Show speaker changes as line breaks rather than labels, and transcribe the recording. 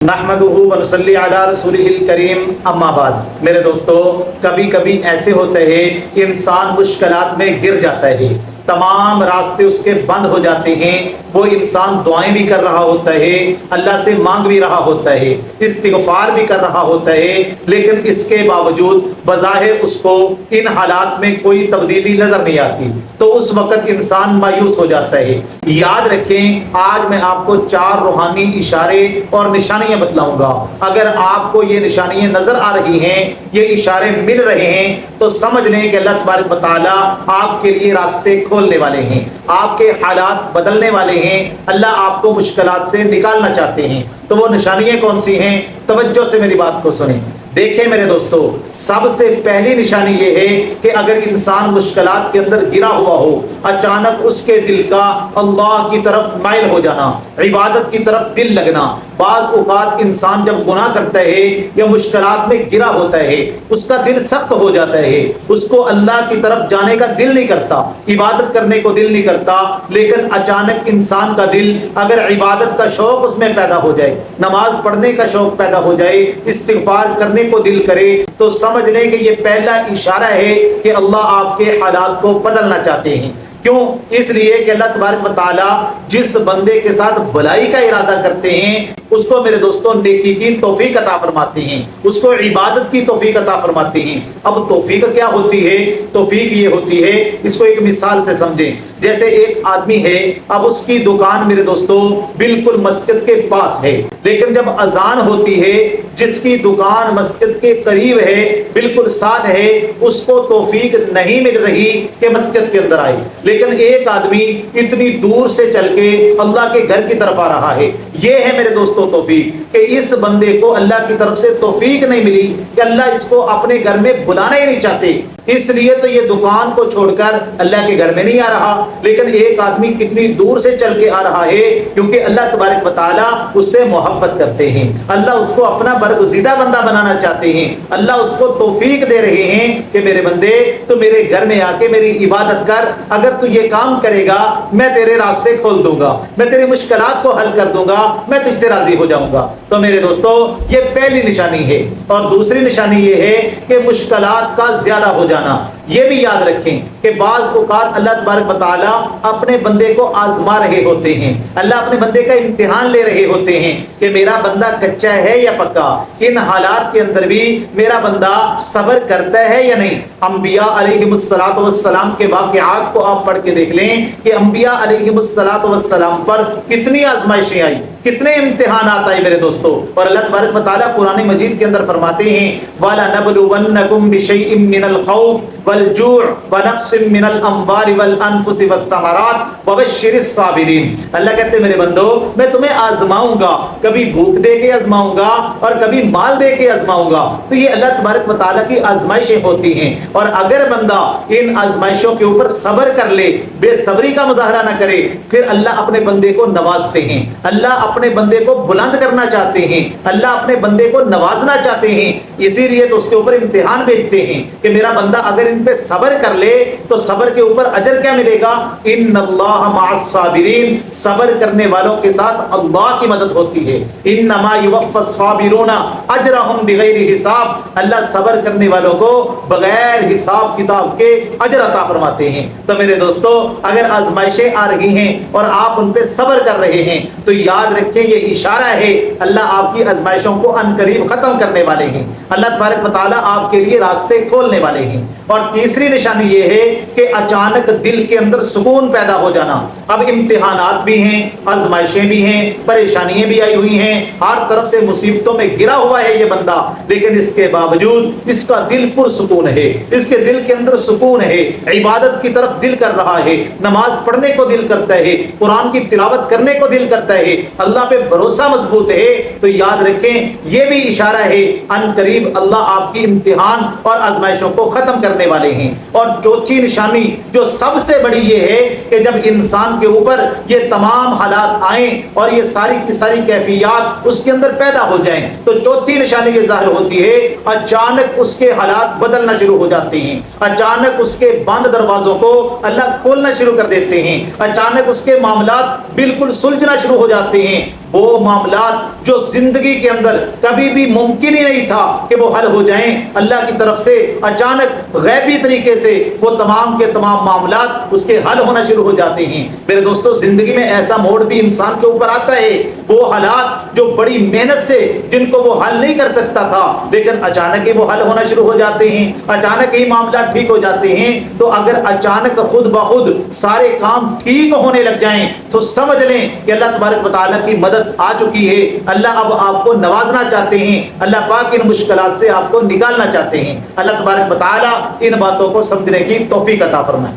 نحمدہ ونصلی علی رسولہ الکریم اما بعد۔ میرے دوستو، کبھی کبھی ایسے ہوتے ہیں انسان مشکلات میں گر جاتا ہے، تمام راستے اس کے بند ہو جاتے ہیں، وہ انسان دعائیں بھی کر رہا ہوتا ہے، اللہ سے مانگ بھی رہا ہوتا ہے، استغفار بھی کر رہا ہوتا ہے، لیکن اس کے باوجود بظاہر اس کو ان حالات میں کوئی تبدیلی نظر نہیں آتی، تو اس وقت انسان مایوس ہو جاتا ہے۔ یاد رکھیں، آج میں آپ کو 4 روحانی اشارے اور نشانیاں بتلاؤں گا۔ اگر آپ کو یہ نشانیاں نظر آ رہی ہیں، یہ اشارے مل رہے ہیں، تو سمجھ لیں کہ اللہ تبارک و تعالیٰ آپ کے لیے راستے کھولنے والے ہیں، آپ کے حالات بدلنے والے ہیں، اللہ آپ کو مشکلات سے نکالنا چاہتے ہیں۔ تو وہ نشانیاں کون سی ہیں؟ توجہ سے میری بات کو سنیں۔ دیکھیں میرے دوستو، سب سے پہلی نشانی یہ ہے کہ اگر انسان مشکلات کے اندر گرا ہوا ہو، اچانک اس کے دل کا اللہ کی طرف مائل ہو جانا، عبادت کی طرف دل لگنا۔ بعض اوقات انسان جب گناہ کرتا ہے یا مشکلات میں گرا ہوتا ہے، اس کا دل سخت ہو جاتا ہے، اس کو اللہ کی طرف جانے کا دل نہیں کرتا، عبادت کرنے کو دل نہیں کرتا۔ لیکن اچانک انسان کا دل اگر عبادت کا شوق اس میں پیدا ہو جائے، نماز پڑھنے کا شوق پیدا ہو جائے، استغفار کرنے کو دل کرے، تو سمجھ لیں کہ یہ پہلا اشارہ ہے کہ اللہ آپ کے حالات کو بدلنا چاہتے ہیں۔ کیوں؟ اس لیے کہ اللہ تبارک و تعالیٰ جس بندے کے ساتھ بھلائی کا ارادہ کرتے ہیں، اس کو میرے دوستوں نیکی کی توفیق عطا فرماتے ہیں، اس کو عبادت کی توفیق عطا فرماتے ہیں۔ اب توفیق کیا ہوتی ہے؟ توفیق یہ ہوتی ہے، اس کو ایک مثال سے سمجھیں۔ جیسے ایک آدمی ہے، اب اس کی دکان میرے دوستوں بالکل مسجد کے پاس ہے، لیکن جب اذان ہوتی ہے، جس کی دکان مسجد کے قریب ہے، بالکل ساتھ ہے، اس کو توفیق نہیں مل رہی کہ مسجد کے اندر آئے۔ لیکن ایک آدمی اتنی دور سے چل کے اللہ کے گھر کی طرف آ رہا ہے۔ یہ ہے میرے دوستوں توفیق، کہ اس بندے کو اللہ کی طرف سے توفیق نہیں ملی کہ اللہ اس کو اپنے گھر میں بلانا ہی نہیں چاہتے، اس لیے تو یہ دکان کو چھوڑ کر اللہ کے گھر میں نہیں آ رہا۔ لیکن ایک آدمی کتنی دور سے چل کے آ رہا ہے، کیونکہ اللہ تبارک و تعالیٰ اس سے محبت کرتے ہیں، اللہ اس کو اپنا برگزیدہ بندہ بنانا چاہتے ہیں، اللہ اس کو توفیق دے رہے ہیں کہ میرے بندے تو میرے گھر میں آ کے میری عبادت کر، اگر تو یہ کام کرے گا میں تیرے راستے کھول دوں گا، میں تیری مشکلات کو حل کر دوں گا، میں تجھ سے راضی ہو جاؤں گا۔ تو میرے دوستو، یہ پہلی نشانی ہے۔ اور دوسری نشانی یہ ہے کہ مشکلات کا زیادہ ہو جانا۔ یہ بھی یاد رکھیں کہ بعض اوقات اللہ تبارک و تعالیٰ اپنے بندے کو آزما رہے ہوتے ہیں، اللہ اپنے بندے کا امتحان لے رہے ہوتے ہیں کہ میرا بندہ کچا ہے یا پکا، ان حالات کے اندر بھی میرا بندہ صبر کرتا ہے یا نہیں۔ انبیاء علیہم السلام کے واقعات کو آپ پڑھ کے دیکھ لیں کہ انبیاء علیہم السلام پر کتنی آزمائشیں آئی، کتنے امتحانات آئے میرے دوستو۔ اور اللہ تبارک و تعالیٰ قرآن مجید کے اندر فرماتے ہیں وَلَنَبْلُوَنَّكُمْ بِشَيْءٍ مِّنَ الْخَوْفِ وَالْجُوعِ وَنَقْصٍ مِّنَ الْأَمْوَالِ وَالْأَنفُسِ وَالثَّمَرَاتِ وَبَشِّرِ الصَّابِرِينَ۔ اللہ کہتے ہیں میرے بندو، میں تمہیں آزماؤں گا، کبھی بھوک دے کے آزماؤں گا اور کبھی مال دے کے آزماؤں گا۔ تو یہ اللہ تبارک و تعالیٰ کی آزمائشیں ہوتی ہیں، اور اگر بندہ ان آزمائشوں کے اوپر صبر کر لے، بے صبری کا مظاہرہ نہ کرے، پھر اللہ اپنے بندے کو نوازتے ہیں، اللہ اپنے بندے کو بلند کرنا چاہتے ہیں، اللہ اپنے بندے کو نوازنا چاہتے ہیں۔ اسی لیے تو اس کے اوپر امتحان بھیجتے ہیں کہ میرا بندہ اگر ان پہ صبر کر لے تو صبر کے اوپر اجر کیا ملے گا؟ ان اللہ مع الصابرین، صبر کرنے والوں کے ساتھ اللہ کی مدد ہوتی ہے۔ انما یوفی الصابرون اجرهم بغیر حساب، اللہ صبر کرنے والوں کو بغیر حساب کتاب کے اجر عطا فرماتے ہیں۔ تو میرے دوستو، اگر آزمائشیں آ رہی ہیں اور آپ ان پہ صبر کر رہے ہیں، تو یاد رکھیں یہ اشارہ ہے اللہ آپ کی آزمائشوں کو عنقریب ختم کرنے والے ہیں، اللہ تبارک و تعالیٰ آپ کے لیے راستے کھولنے والے ہیں۔ اور تیسری نشانی یہ ہے کہ اچانک دل کے اندر سکون پیدا ہو جانا۔ اب امتحانات بھی ہیں، آزمائشیں بھی ہیں، پریشانیاں بھی آئی ہوئی ہیں، ہر طرف سے مصیبتوں میں گرا ہوا ہے یہ بندہ، لیکن اس کے باوجود اس کا دل پرسکون ہے، اس کے دل کے اندر سکون ہے، عبادت کی طرف دل کر رہا ہے، نماز پڑھنے کو دل کرتا ہے، قرآن کی تلاوت کرنے کو دل کرتا ہے، اللہ پہ بھروسہ مضبوط ہے۔ تو یاد رکھیں یہ بھی اشارہ ہے ان قریب اللہ آپ کی امتحان اور آزمائشوں کو ختم کرنے والے ہیں۔ اور چوتھی نشانی جو سب سے بڑی یہ ہے کہ جب انسان کے اوپر یہ تمام حالات آئیں اور یہ ساری کی ساری کیفیات اس کے اندر پیدا ہو جائیں تو چوتھی نشانی یہ ظاہر ہوتی ہے اچانک اس کے حالات بدلنا شروع ہو جاتے ہیں، اچانک اس کے بند دروازوں کو اللہ کھولنا شروع کر دیتے ہیں، اچانک اس کے معاملات بالکل سلجھنا شروع ہو جاتے ہیں۔ وہ معاملات جو زندگی کے اندر کبھی بھی ممکن ہی نہیں تھا کہ وہ حل ہو جائیں، اللہ کی طرف سے اچانک غیبی طریقے سے وہ تمام کے تمام معاملات اس کے حل ہونا شروع ہو جاتے ہیں۔ میرے دوستو، زندگی میں ایسا موڑ بھی انسان کے اوپر آتا ہے، وہ حالات جو بڑی محنت سے جن کو وہ حل نہیں کر سکتا تھا لیکن اچانک ہی وہ حل ہونا شروع ہو جاتے ہیں، اچانک ہی معاملات ٹھیک ہو جاتے ہیں۔ تو اگر اچانک خود بخود سارے کام ٹھیک ہونے لگ جائیں تو سمجھ لیں کہ اللہ تبارک و تعالیٰ کی مدد آ چکی ہے، اللہ اب آپ کو نوازنا چاہتے ہیں، اللہ پاک ان مشکلات سے آپ کو نکالنا چاہتے ہیں۔ اللہ تبارک و تعالیٰ ان باتوں کو سمجھنے کی توفیق عطا فرمائے۔